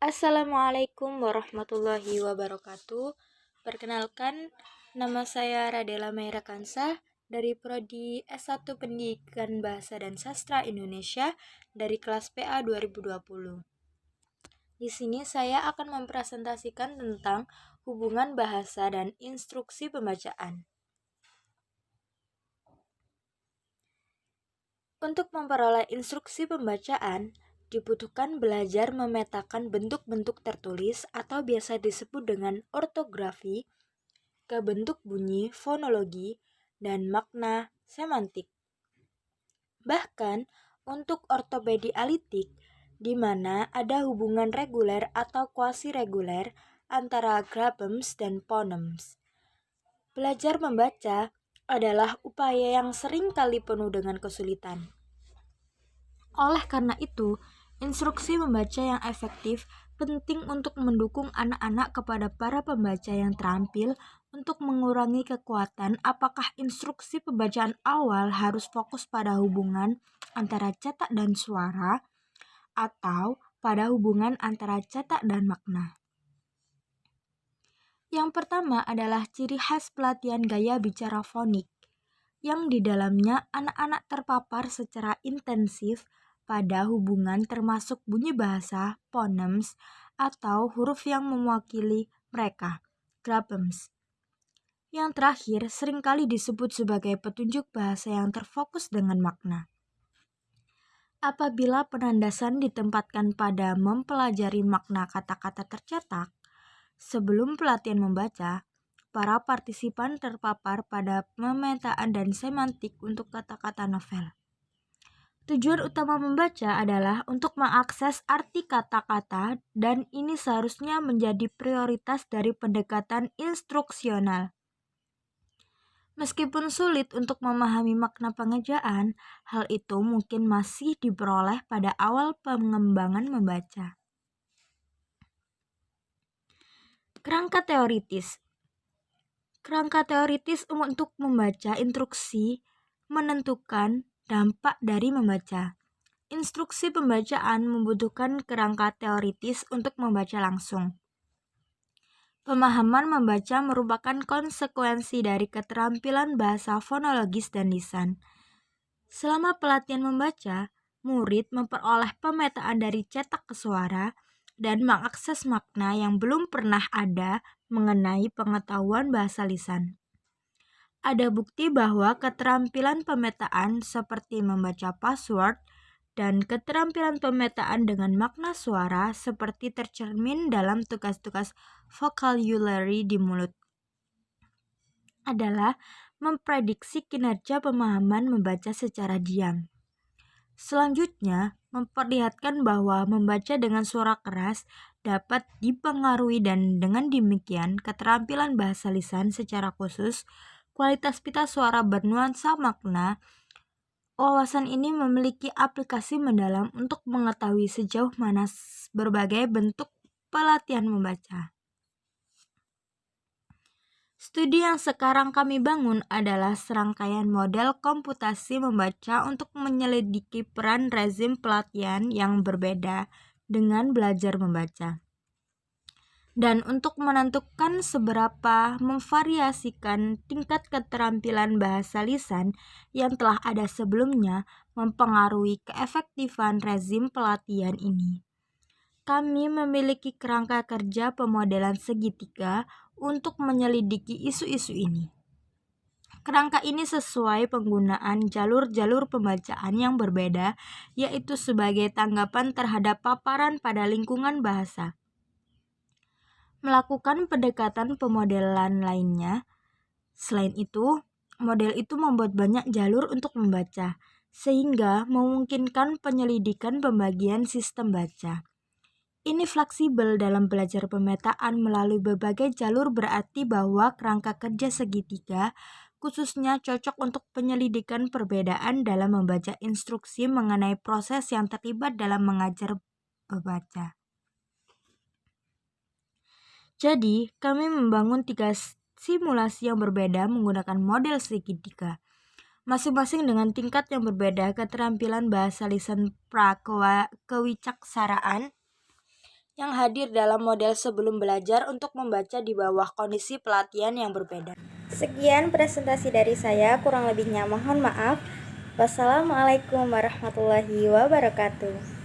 Assalamualaikum warahmatullahi wabarakatuh. Perkenalkan, nama saya Radela Maira Kansah dari Prodi S1 Pendidikan Bahasa dan Sastra Indonesia dari kelas PA 2020. Di sini saya akan mempresentasikan tentang hubungan bahasa dan instruksi pembacaan. Untuk memperoleh instruksi pembacaan, dibutuhkan belajar memetakan bentuk-bentuk tertulis atau biasa disebut dengan ortografi ke bentuk bunyi, fonologi, dan makna semantik. Bahkan untuk ortopedi alitik, di mana ada hubungan reguler atau quasi-reguler antara graphemes dan phonemes. Belajar membaca adalah upaya yang sering kali penuh dengan kesulitan. Oleh karena itu, instruksi membaca yang efektif penting untuk mendukung anak-anak kepada para pembaca yang terampil untuk mengurangi kekuatan apakah instruksi pembacaan awal harus fokus pada hubungan antara cetak dan suara atau pada hubungan antara cetak dan makna. Yang pertama adalah ciri khas pelatihan gaya bicara fonik, yang di dalamnya anak-anak terpapar secara intensif pada hubungan termasuk bunyi bahasa, phonemes, atau huruf yang mewakili mereka, graphemes. Yang terakhir seringkali disebut sebagai petunjuk bahasa yang terfokus dengan makna. Apabila penandasan ditempatkan pada mempelajari makna kata-kata tercetak, sebelum pelatihan membaca, para partisipan terpapar pada pemetaan dan semantik untuk kata-kata novel. Tujuan utama membaca adalah untuk mengakses arti kata-kata dan ini seharusnya menjadi prioritas dari pendekatan instruksional. Meskipun sulit untuk memahami makna pengejaan, hal itu mungkin masih diperoleh pada awal pengembangan membaca. Kerangka teoritis. Kerangka teoritis untuk membaca instruksi menentukan dampak dari membaca. Instruksi pembacaan membutuhkan kerangka teoritis untuk membaca langsung. Pemahaman membaca merupakan konsekuensi dari keterampilan bahasa fonologis dan lisan. Selama pelatihan membaca, murid memperoleh pemetaan dari cetak ke suara dan mengakses makna yang belum pernah ada mengenai pengetahuan bahasa lisan. Ada bukti bahwa keterampilan pemetaan seperti membaca password dan keterampilan pemetaan dengan makna suara seperti tercermin dalam tugas-tugas vocabulary di mulut adalah memprediksi kinerja pemahaman membaca secara diam. Selanjutnya, memperlihatkan bahwa membaca dengan suara keras dapat dipengaruhi dan dengan demikian keterampilan bahasa lisan secara khusus, kualitas pita suara bernuansa makna. Wawasan ini memiliki aplikasi mendalam untuk mengetahui sejauh mana berbagai bentuk pelatihan membaca. Studi yang sekarang kami bangun adalah serangkaian model komputasi membaca untuk menyelidiki peran rezim pelatihan yang berbeda dengan belajar membaca. Dan untuk menentukan seberapa memvariasikan tingkat keterampilan bahasa lisan yang telah ada sebelumnya mempengaruhi keefektifan rezim pelatihan ini. Kami memiliki kerangka kerja pemodelan segitiga untuk menyelidiki isu-isu ini. Kerangka ini sesuai penggunaan jalur-jalur pembacaan yang berbeda, yaitu sebagai tanggapan terhadap paparan pada lingkungan bahasa. Melakukan pendekatan pemodelan lainnya. Selain itu, model itu membuat banyak jalur untuk membaca, sehingga memungkinkan penyelidikan pembagian sistem baca. Ini fleksibel dalam belajar pemetaan melalui berbagai jalur berarti bahwa kerangka kerja segitiga khususnya cocok untuk penyelidikan perbedaan dalam membaca instruksi mengenai proses yang terlibat dalam mengajar membaca. Jadi, kami membangun 3 simulasi yang berbeda menggunakan model segitiga, masing-masing dengan tingkat yang berbeda keterampilan bahasa lisan pra-kewicaksaraan yang hadir dalam model sebelum belajar untuk membaca di bawah kondisi pelatihan yang berbeda. Sekian presentasi dari saya, kurang lebihnya mohon maaf. Wassalamualaikum warahmatullahi wabarakatuh.